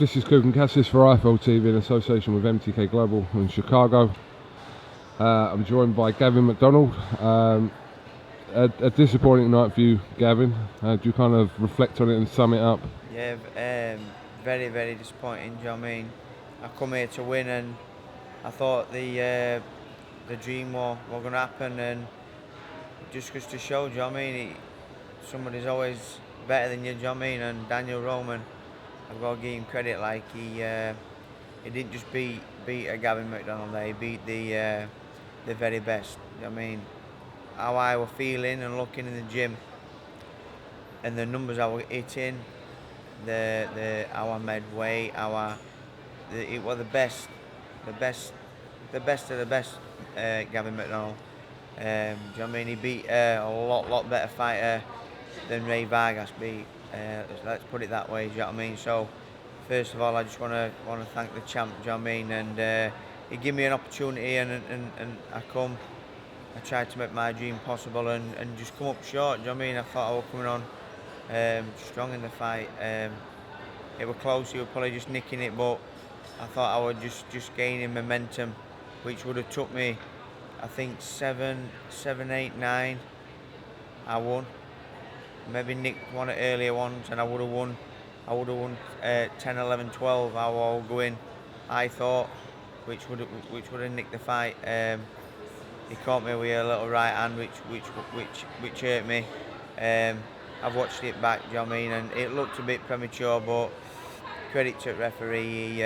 This is KUGAN CASSIUS for IFL TV in association with MTK Global in Chicago. I'm joined by GAVIN McDONNELL. A disappointing night for you, Gavin. Do you kind of reflect on it and sum it up? Yeah, very, very disappointing. Do you know what I mean? I come here to win, and I thought the dream was going to happen, and just goes to show. Do you know what I mean? Somebody's always better than you. Do you know what I mean? And Daniel Roman, I've got to give him credit. Like he didn't just beat a Gavin McDonnell there. He beat the very best. Do you know what I mean? How I was feeling and looking in the gym, and the numbers I was hitting, our med weight, it was the best of the best. Gavin McDonnell. Do you know what I mean? He beat a lot better fighter than Ray Vargas beat. Let's put it that way. Do you know what I mean? So first of all, I just want to thank the champ. Do you know what I mean? And he gave me an opportunity, and I tried to make my dream possible, and just come up short. Do you know what I mean? I thought I was coming on strong in the fight. It was close. He was probably just nicking it, but I thought I was just gaining momentum, which would have took me, I think 7, 8, 9. I won. Maybe nicked one of the earlier ones, and I would have won. 10, 11, 12. I was all going. I thought, which would have nicked the fight. He caught me with a little right hand, which hurt me. I've watched it back, do you know what I mean? And it looked a bit premature, but credit to the referee.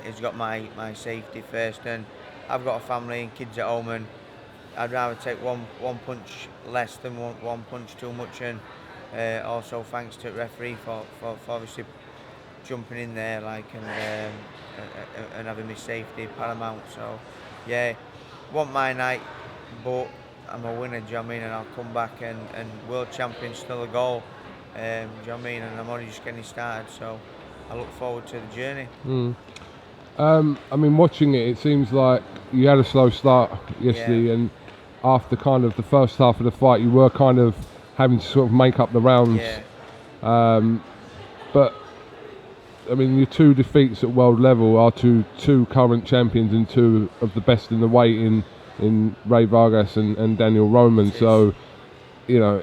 He's got my safety first, and I've got a family and kids at home, and I'd rather take one punch less than one punch too much. And also thanks to the referee for obviously jumping in there, like, and having me safety paramount. So yeah, want my night, but I'm a winner, do you know what I mean? And I'll come back, and world champion's still a goal. Do you know what I mean? And I'm only just getting started, so I look forward to the journey. I mean, watching it, it seems like you had a slow start yesterday, and after kind of the first half of the fight, you were kind of having to sort of make up the rounds. But I mean, your two defeats at world level are to two current champions and two of the best in the weight in Ray Vargas and Daniel Roman. So, you know,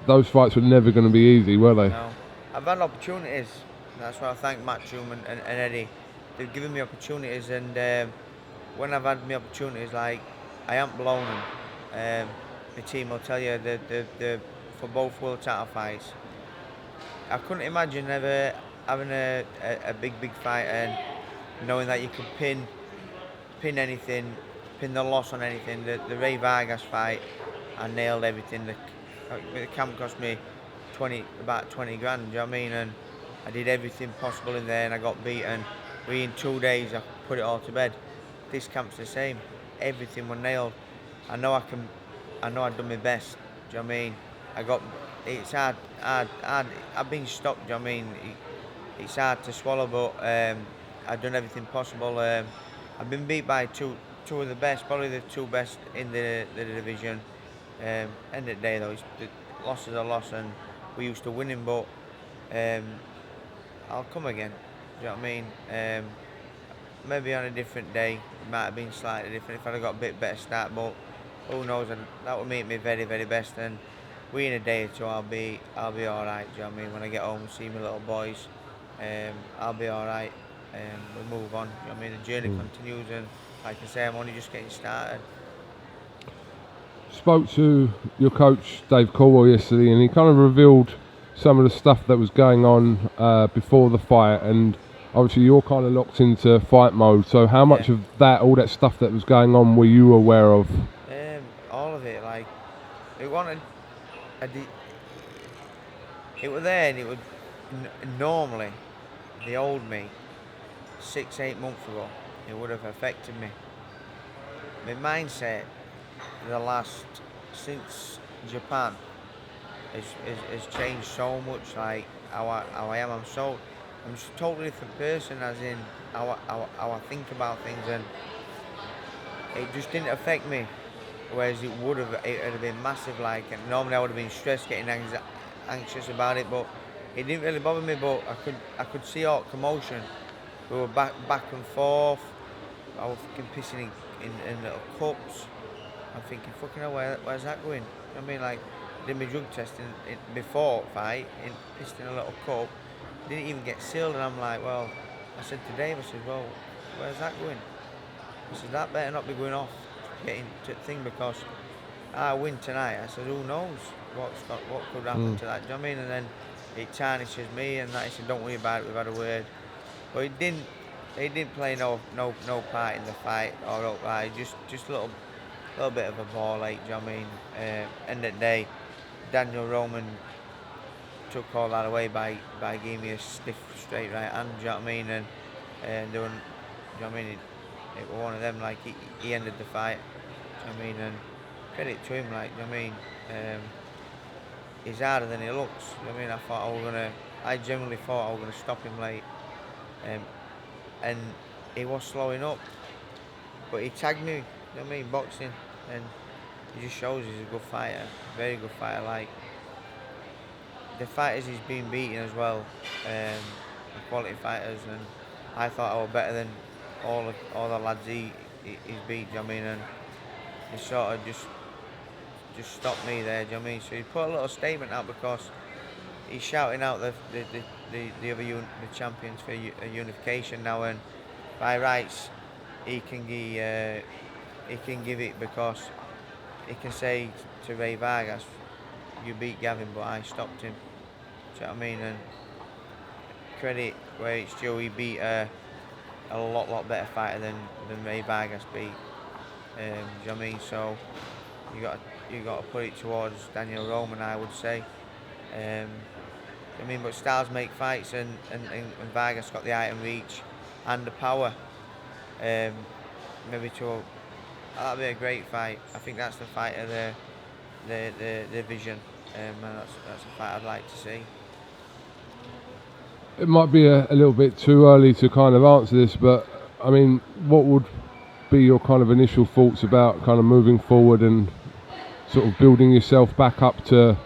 those fights were never going to be easy, were they? No. I've had opportunities. That's why I thank Matchroom and Eddie. They've given me opportunities, and when I've had my opportunities, like, I haven't blown them. My team will tell you the for both world title fights. I couldn't imagine ever having a big fight and knowing that you could pin anything, pin the loss on anything. The Ray Vargas fight, I nailed everything. The camp cost me about 20 grand, do you know what I mean? And I did everything possible in there, and I got beaten. In 2 days, I put it all to bed. This camp's the same. Everything was nailed. I know I've done my best. Do you know what I mean? It's hard. I've been stopped. Do you know what I mean? It's hard to swallow, but I've done everything possible. I've been beat by two of the best, probably the two best in the division. End of the day, though, the loss is a loss, and we're used to winning. But I'll come again. Do you know what I mean? Maybe on a different day, it might have been slightly different if I'd have got a bit better start. But who knows? And that would make me very, very best. And in a day or two, I'll be all right. Do you know what I mean? When I get home and see my little boys, I'll be all right. We'll move on. Do you know what I mean? The journey continues, and like I say, I'm only just getting started. Spoke to your coach Dave Caldwell yesterday, and he kind of revealed some of the stuff that was going on before the fight, and obviously you're kind of locked into fight mode. So how much of that, all that stuff that was going on, were you aware of? All of it. Like, it was there, and it would normally, the old me, 6, 8 months ago, it would have affected me. My mindset, since Japan, has changed so much. Like how I am, I'm just a totally different person, as in how I think about things, and it just didn't affect me. Whereas it would have been massive. Like, and normally I would have been stressed, getting anxious about it, but it didn't really bother me, but I could see all the commotion. We were back and forth. I was fucking pissing in little cups. I'm thinking, fucking hell, where's that going? You know what I mean? Like, did my drug testing before fight, pissed in a little cup, didn't even get sealed, and I'm like, well, I said to Dave, I said, well, where's that going? I said, that better not be going off, getting to the thing, because I win tonight. I said, who knows what could happen to that? Do you know what I mean? And then it tarnishes me, and that. He said, don't worry about it. We've had a word, but it didn't. He didn't play no part in the fight or outright. Just a little bit of a ball ache. Do you know what I mean? End of the day, Daniel Roman took all that away by giving me a stiff straight right hand. Do you know what I mean? And doing. Do you know what I mean? It was one of them. Like he ended the fight. Do you know what I mean? And credit to him, like, you know what I mean? He's harder than he looks. You know what I mean? I genuinely thought I was gonna stop him late. And he was slowing up. But he tagged me, you know what I mean, boxing. And he just shows he's a good fighter. Very good fighter. Like the fighters he's been beating as well, the quality fighters, and I thought I was better than all the lads he's beat, you know what I mean? And he sort of just stopped me there, do you know what I mean? So he put a little statement out, because he's shouting out the other the champions for unification now, and by rights he can give it, because he can say to Ray Vargas, you beat Gavin, but I stopped him. Do you know what I mean? And credit where it's due, he beat a lot better fighter than Ray Vargas beat. Do you know what I mean? So you got to put it towards Daniel Roman, I would say. I mean, but styles make fights, and Vargas got the height and reach and the power. Maybe that'll be a great fight. I think that's the fight of the division, and that's a fight I'd like to see. It might be a little bit too early to kind of answer this, but I mean, what would be your kind of initial thoughts about kind of moving forward and sort of building yourself back up to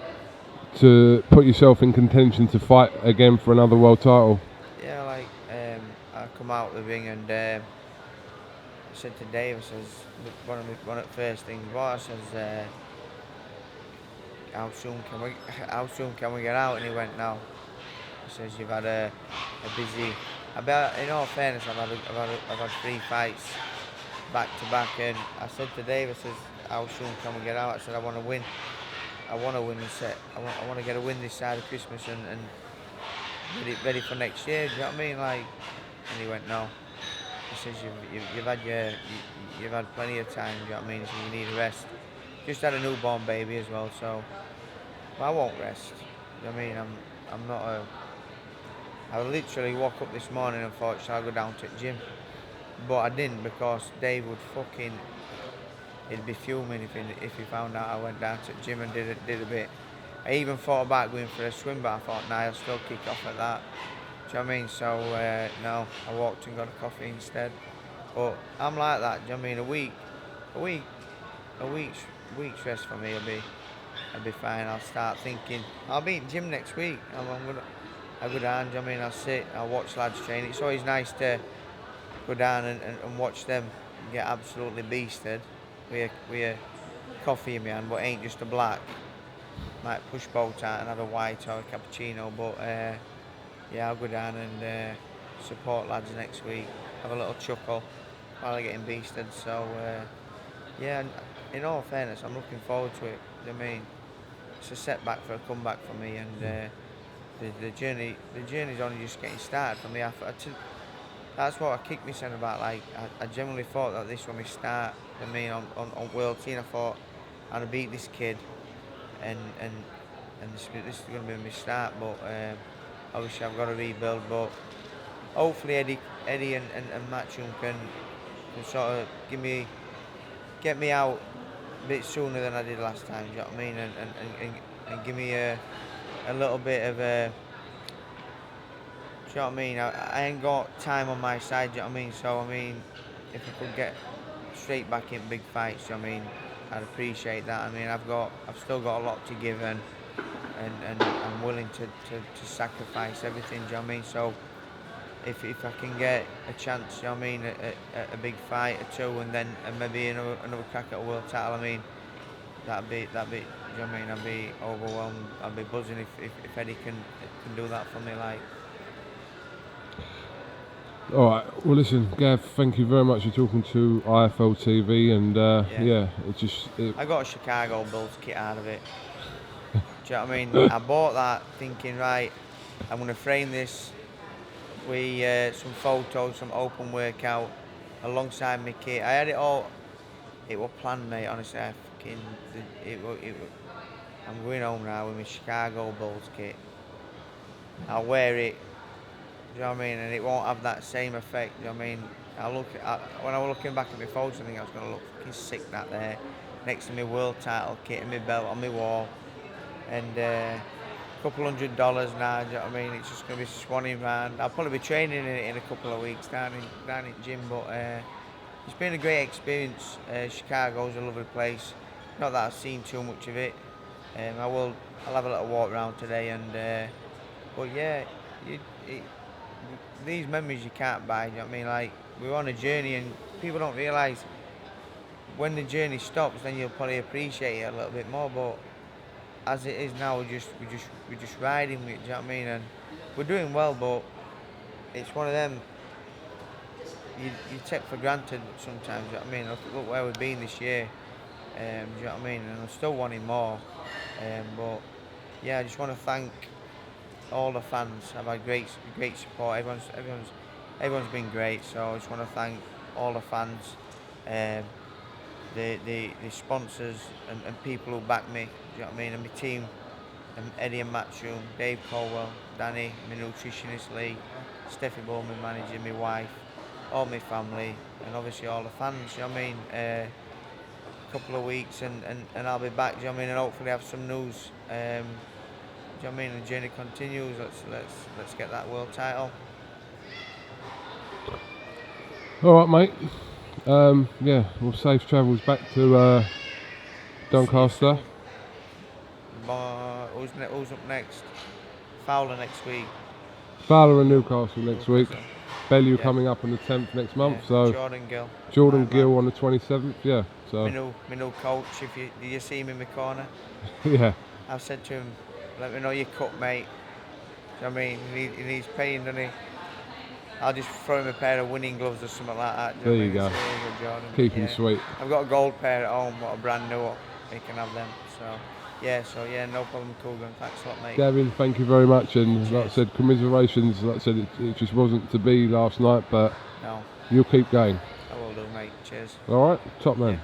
put yourself in contention to fight again for another world title? Yeah, like I come out the ring, and I said to Dave, I says, one of the first things was, I says, how soon can we get out? And he went, no. He says, you've had a busy. In all fairness, I've had 3 fights back to back, and I said to Dave, I says, how soon can we get out? I said, I want to win. I want to win this set. I want to get a win this side of Christmas and ready for next year. Do you know what I mean? Like, and he went, no. He says, you've had plenty of time. Do you know what I mean? So you need a rest. Just had a newborn baby as well, so I won't rest. Do you know what I mean? I'm not a. I literally woke up this morning and thought, shall I go down to the gym? But I didn't, because Dave would he'd be fuming if he found out I went down to the gym and did a bit. I even thought about going for a swim, but I thought, nah, I'll still kick off at that. Do you know what I mean? So no, I walked and got a coffee instead. But I'm like that. Do you know what I mean? A week's rest for me I'll be fine. I'll start thinking. I'll be in gym next week. I'll go down. Do you know what I mean? I'll sit. I'll watch lads train. It's always nice to go down and watch them get absolutely beasted with a coffee in my hand, but it ain't just a black. Might push both out and have a white or a cappuccino, but yeah, I'll go down and support lads next week. Have a little chuckle while they're getting beasted. So yeah, in all fairness, I'm looking forward to it. I mean, it's a setback for a comeback for me, and the journey's only just getting started for me. That's what I kicked myself about. Like, I genuinely thought that this was my start. I mean, on World Team, I thought I'm gonna beat this kid, and this is gonna be my start. But obviously, I've got to rebuild. But hopefully, Eddie and Matchroom can sort of get me out a bit sooner than I did last time. Do you know what I mean? And give me a little bit of a. Do you know what I mean? I ain't got time on my side. Do you know what I mean? So I mean, if I could get straight back in big fights, do you know what I mean? I'd appreciate that. I mean, I've still got a lot to give, and and I'm willing to sacrifice everything. Do you know what I mean? So if I can get a chance, you know what I mean, a big fight or two, and then maybe another crack at a world title, I mean, that'd be, you know what I mean, I'd be overwhelmed, I'd be buzzing if Eddie can do that for me, like. All right. Well, listen, Gav. Thank you very much for talking to IFL TV, and I got a Chicago Bulls kit out of it. Do you know what I mean? I bought that thinking, right, I'm gonna frame this with some photos, some open workout alongside my kit. I had it all. It was planned, mate. Honestly, I'm going home now with my Chicago Bulls kit. I'll wear it. Do you know what I mean? And it won't have that same effect. Do you know what I mean? When I was looking back at my photos, I think I was going to look fucking sick that there, next to my world title kit and my belt on my wall, and a couple $100 now. Do you know what I mean? It's just going to be swanning round. I'll probably be training in it in a couple of weeks down in gym, but it's been a great experience. Chicago's a lovely place. Not that I've seen too much of it. I'll have a little walk around today, and but yeah, these memories you can't buy. You know what I mean? Like, we're on a journey, and people don't realise when the journey stops, then you'll probably appreciate it a little bit more. But as it is now, we're just riding with it. Do you know what I mean? And we're doing well, but it's one of them you take for granted sometimes. Do you know what I mean? Look where we've been this year. Do you know what I mean? And I'm still wanting more. But yeah, I just want to thank all the fans. I've had great support. Everyone's been great. So I just want to thank all the fans, the sponsors and people who back me. Do you know what I mean? And my team, and Eddie and Matchroom, Dave Colwell, Danny, my nutritionist Lee, Steffi Bull, my manager, my wife, all my family, and obviously all the fans. You know what I mean? Couple of weeks and I'll be back. Do you know what I mean? And hopefully have some news. Do you know what I mean? The journey continues. Let's get that world title. All right, mate. Yeah, well, safe travels back to Doncaster. Who's up next? Fowler next week. Fowler and Newcastle next week. Bellew coming up on the 10th next month. So Jordan Gill on the 27th. Yeah. So my new coach. Did you see him in my corner? Yeah. I've said to him, let me know your cut, mate. Do you know what I mean? He needs paying, doesn't he? I'll just throw him a pair of winning gloves or something like that. There you go. Keep him sweet. I've got a gold pair at home, what a brand new one. He can have them. So yeah, no problem, KUGAN. Thanks a lot, mate. Gavin, thank you very much, and like I said, commiserations. Like I said, it just wasn't to be last night, but no, you'll keep going. I will do, mate. Cheers. All right, top man. Yeah.